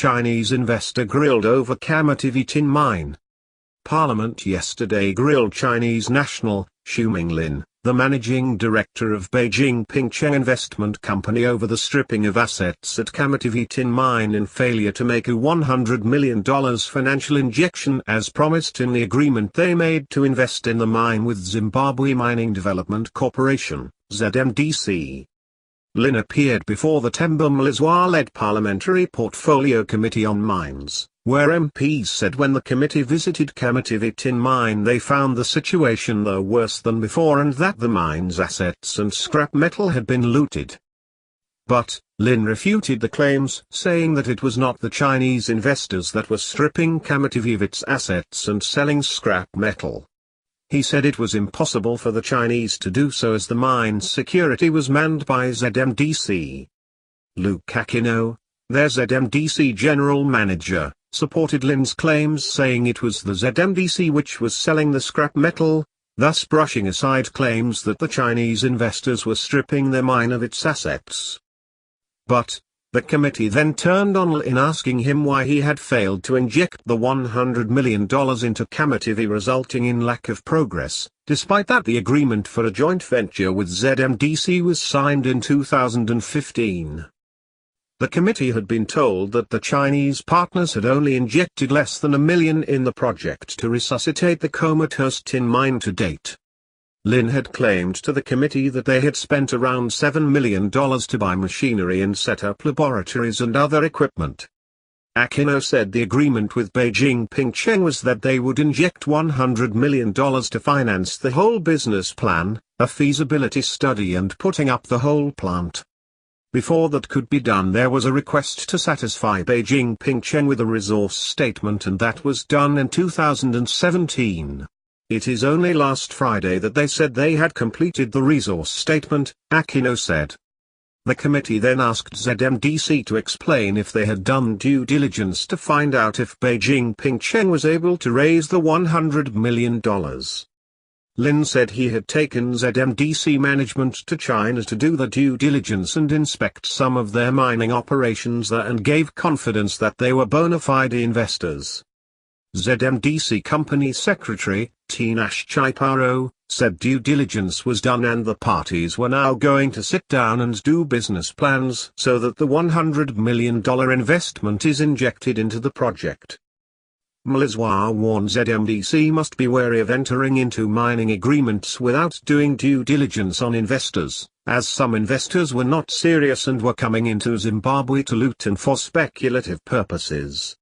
Chinese investor grilled over Kamativi Tin Mine. Parliament yesterday grilled Chinese national, Shouming Lin, the managing director of Beijing Pingchang Investment Company, over the stripping of assets at Kamativi Tin Mine in failure to make a $100 million financial injection as promised in the agreement they made to invest in the mine with Zimbabwe Mining Development Corporation, ZMDC. Lin appeared before the Temba Mlizwa-led Parliamentary Portfolio Committee on Mines, where MPs said when the committee visited Kamativi Tin Mine they found the situation there worse than before and that the mine's assets and scrap metal had been looted. But, Lin refuted the claims, saying that it was not the Chinese investors that were stripping Kamativi of its assets and selling scrap metal. He said it was impossible for the Chinese to do so as the mine's security was manned by ZMDC. Luke Aquino, their ZMDC general manager, supported Lin's claims, saying it was the ZMDC which was selling the scrap metal, thus brushing aside claims that the Chinese investors were stripping their mine of its assets. But, the committee then turned on Lin, asking him why he had failed to inject the $100 million into Kamativi, resulting in lack of progress, despite that the agreement for a joint venture with ZMDC was signed in 2015. The committee had been told that the Chinese partners had only injected less than $1 million in the project to resuscitate the comatose tin mine to date. Lin had claimed to the committee that they had spent around $7 million to buy machinery and set up laboratories and other equipment. Aquino said the agreement with Beijing Pingchang was that they would inject $100 million to finance the whole business plan, a feasibility study and putting up the whole plant. Before that could be done, there was a request to satisfy Beijing Pingchang with a resource statement, and that was done in 2017. It is only last Friday that they said they had completed the resource statement, Aquino said. The committee then asked ZMDC to explain if they had done due diligence to find out if Beijing Pingchang was able to raise the $100 million. Lin said he had taken ZMDC management to China to do the due diligence and inspect some of their mining operations there and gave confidence that they were bona fide investors. ZMDC Company Secretary, Tinash Chaiparo, said due diligence was done and the parties were now going to sit down and do business plans so that the $100 million investment is injected into the project. Mlizwa warned ZMDC must be wary of entering into mining agreements without doing due diligence on investors, as some investors were not serious and were coming into Zimbabwe to loot and for speculative purposes.